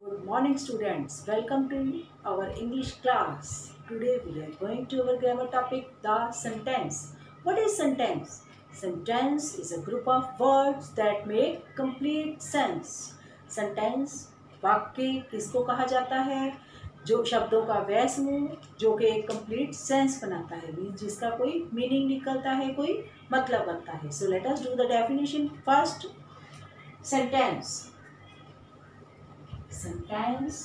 Good morning, students. Welcome to our English class. Today we are going to our grammar topic, the sentence. What is sentence? Sentence is a group of words that make complete sense. Sentence वाक्य किसको कहा जाता है? जो शब्दों का वह समूह जो कि एक कंप्लीट सेंस बनाता है, मीन्स जिसका कोई मीनिंग निकलता है, कोई मतलब बनता है. So let us do the definition first. Sentence. Sentence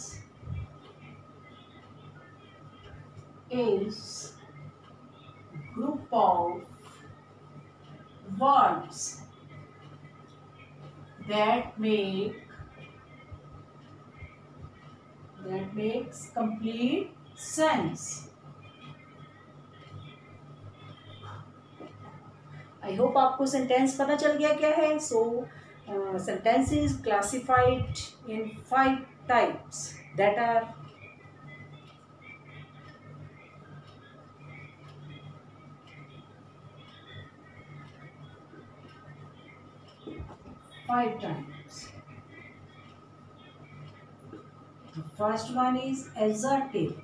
is group of words that makes complete sense. I hope आपको सेंटेंस पता चल गया क्या है. सो sentence is classified in 5 types that are 5 types. The first one is assertive.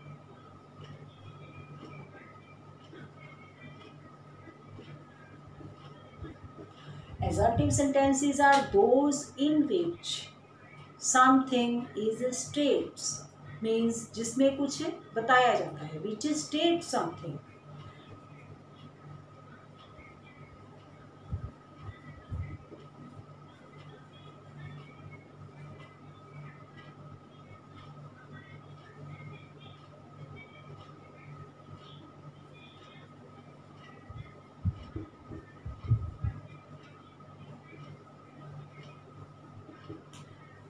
Assertive sentences are those in which something is states, means जिसमें कुछ बताया जाता है, which states something.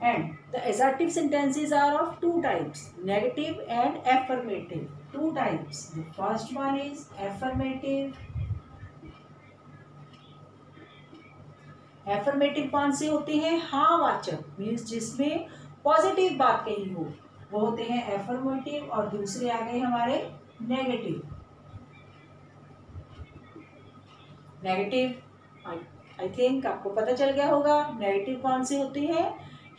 And the assertive sentences are of 2 types, negative and affirmative. 2 types. The first one is affirmative. Affirmative कौन से होते हैं? हाँ वाचक, मीन्स जिसमें पॉजिटिव बात कही हो, वो होते हैं affirmative. और दूसरे आ गए हमारे नेगेटिव. नेगेटिव आई थिंक आपको पता चल गया होगा. नेगेटिव कौन से होते हैं?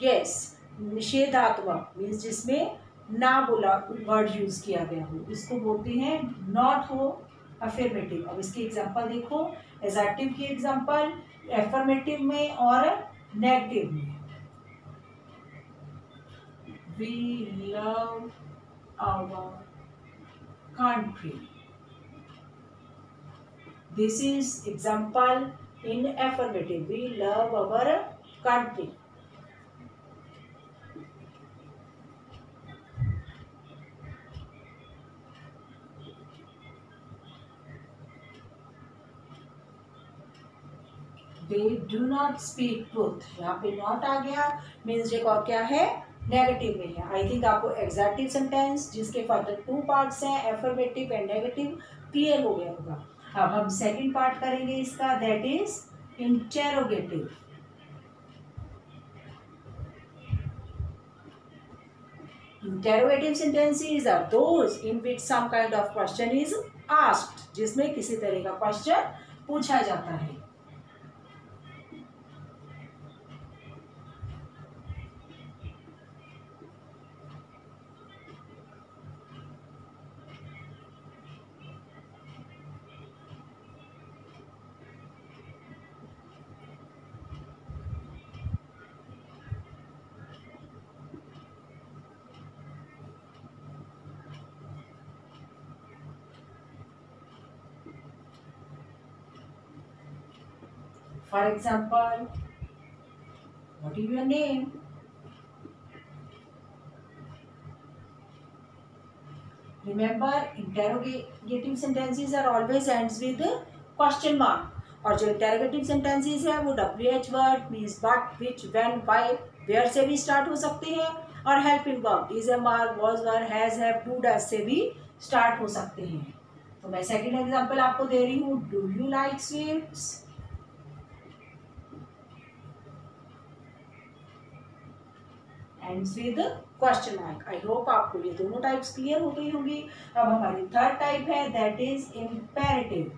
यस, निषेधात्मक, मीन्स जिसमें ना बोला वर्ड यूज किया गया हो, इसको बोलते हैं नॉट हो अफर्मेटिव. अब इसकी एग्जांपल देखो. एसर्टिव की एग्जांपल एफर्मेटिव में और नेगेटिव में. We love our country. This is example in affirmative. We love our country. They do not speak truth. यहाँ पे not आ गया, मीन्स देखो क्या है, नेगेटिव में है. आई थिंक आपको एग्जैक्टिव सेंटेंस जिसके फर्दर 2 पार्ट्स हैं, एफर्मेटिव एंड नेगेटिव, क्लियर हो गया होगा. अब हम सेकंड पार्ट करेंगे इसका, that is interrogative. Interrogative sentences are those in which some kind of question is asked, जिसमें किसी तरह का क्वेश्चन पूछा जाता है. For example, what is your name? Remember, interrogative sentences are always ends with question mark. और जो interrogative sentences है वो WH word, means but, which, when, why, where से भी start हो सकते हैं. और helping verb is, am, are, was, were, has, have, do, does से भी start हो सकते हैं. तो मैं second example आपको दे रही हूँ. Do you like sweets? ends with question mark. I hope आपको ये दोनों टाइप्स क्लियर हो गई होंगी. अब हमारी थर्ड टाइप है, that is imperative.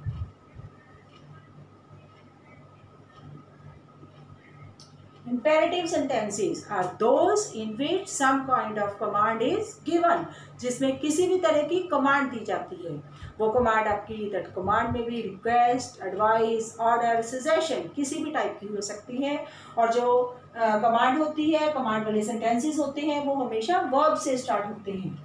Imperative sentences are those in which some kind of command is given, जिसमें किसी भी तरह की कमांड दी जाती है। वो कमांड आपकी दैट कमांड में भी रिक्वेस्ट, एडवाइस, ऑर्डर, सजेशन किसी भी टाइप की हो सकती है। और जो कमांड होती है, कमांड वाले सेंटेंसेस होते हैं, वो हमेशा वर्ब से स्टार्ट होते हैं।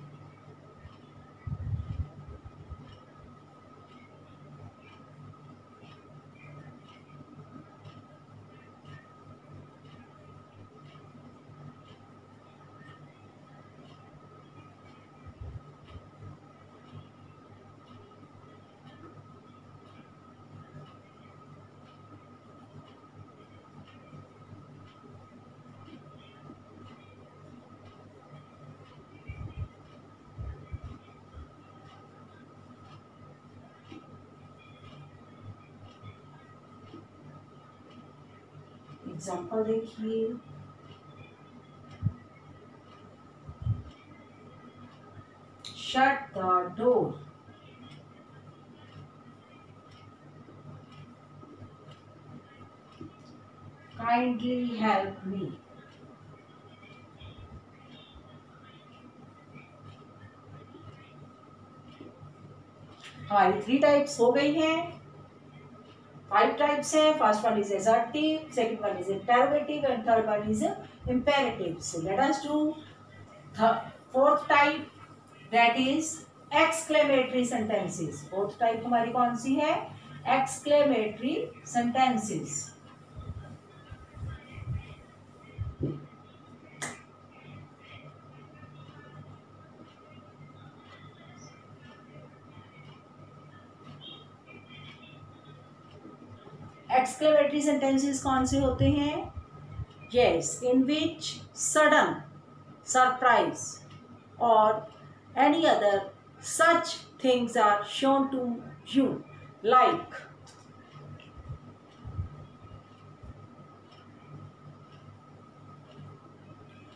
एग्जाम्पल देखिए, shut the door, kindly help me. हमारी 3 टाइप्स हो गई हैं। 5 टाइप्स हैं। First one is assertive, second one is interrogative, and third one is imperative. So let us do the fourth type, that is exclamatory sentences. fourth type हमारी कौन सी है? exclamatory sentences. exclamatory sentences कौन से होते हैं? yes, in which sudden, surprise or any other such things are shown to you, like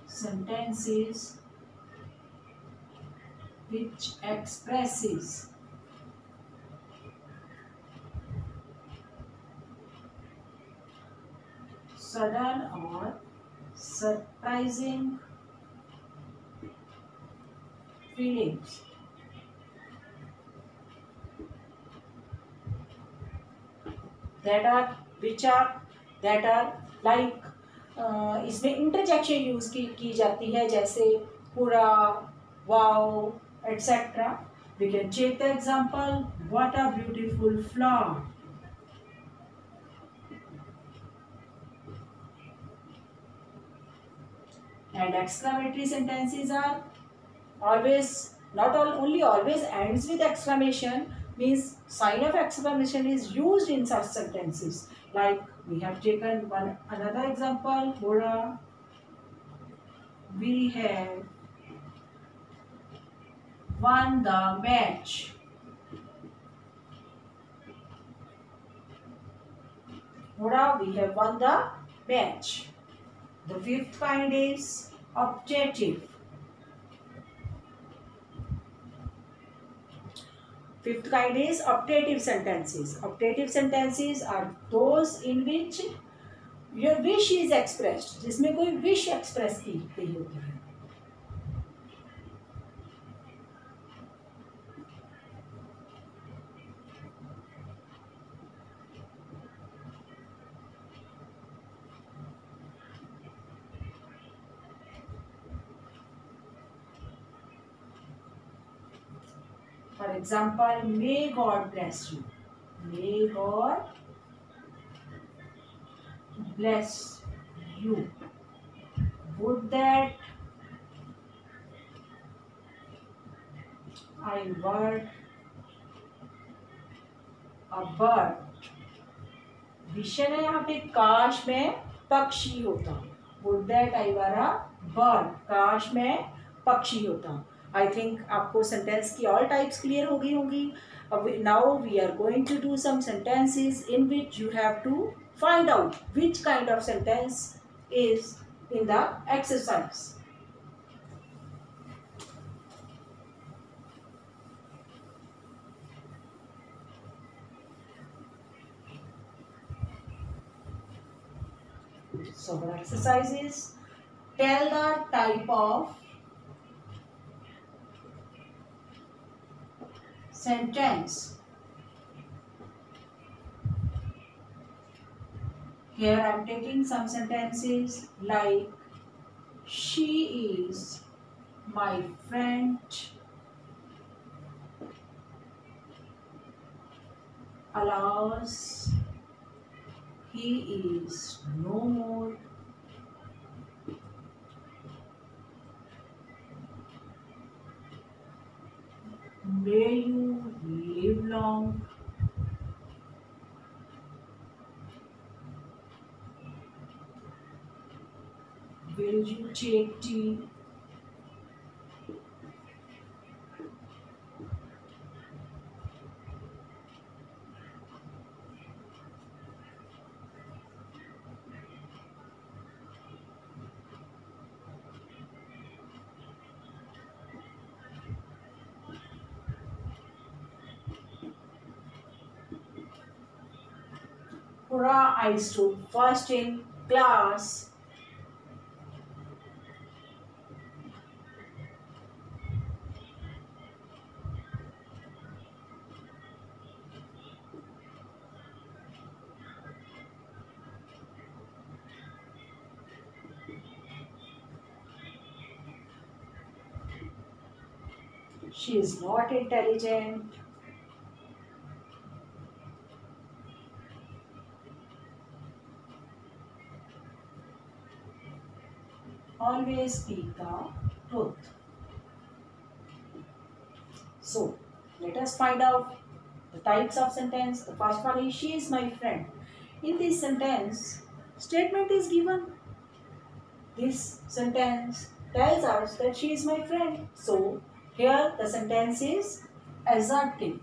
sentences which expresses sudden or surprising feelings, that are like इसमें interjection use की जाती है, जैसे पूरा, wow, etcetera. We can check the example, what a beautiful flower. And exclamatory sentences are always, not only always ends with exclamation, means sign of exclamation is used in such sentences. Like we have taken another example, Bora, we have won the match. Bora, we have won the match. The fifth kind is optative. Fifth kind is optative sentences. Optative sentences are those in which your wish is expressed, जिसमें कोई wish express की गई होती है। For example, may God bless you. May God bless you. Would that I were a bird. विषय है यहाँ पे, काश में पक्षी होता। Would that I were a bird. काश में पक्षी होता। I think आपको सेंटेंस की all types क्लियर हो गई होंगी। Now we are going to do some sentences in which you have to find out which kind of sentence is in the exercise. So our exercise is tell the type of sentence. Here I am taking some sentences like she is my friend, alas he is no more, may you live long, will you take tea, hurrah, I stood first in class. She is not intelligent. Always speak the truth. So, let us find out the types of sentence. The first one is she is my friend. In this sentence, statement is given. This sentence tells us that she is my friend. So, here the sentence is assertive.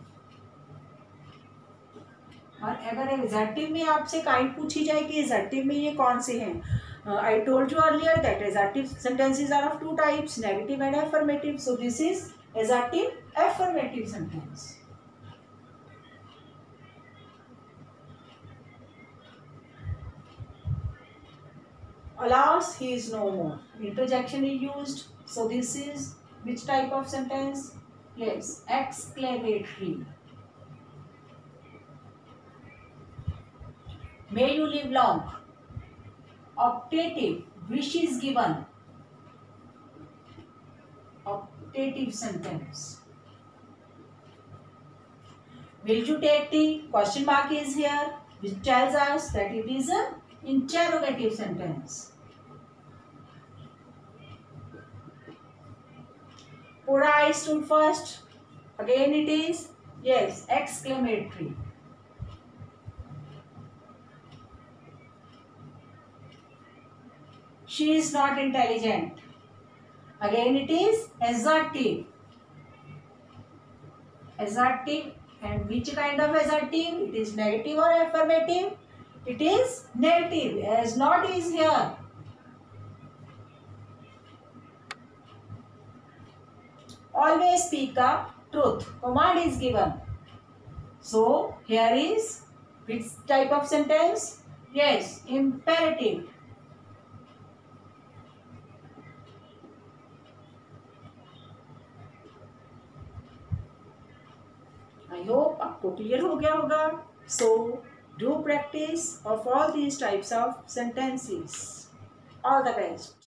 और अगर executive में आपसे kind पूछी जाए कि executive में ये कौन से हैं, I told you earlier that exclamative sentences are of two types, negative and affirmative. So this is exclamative affirmative sentence. Alas, he is no more. Interjection is used. So this is which type of sentence? Yes, exclamatory. May you live long. Optative, wish is given. Optative sentence. Will you take tea? Question mark is here, which tells us that it is an interrogative sentence. Pura I stood first. Again it is, yes, exclamatory. She is not intelligent. Again it is assertive. Assertive, and which kind of assertive? It is negative or affirmative? It is negative, as not is here. Always speak the truth. Command is given. So here is which type of sentence? Yes, imperative. I hope आपको clear हो गया होगा. So do practice of all these types of sentences. All the best.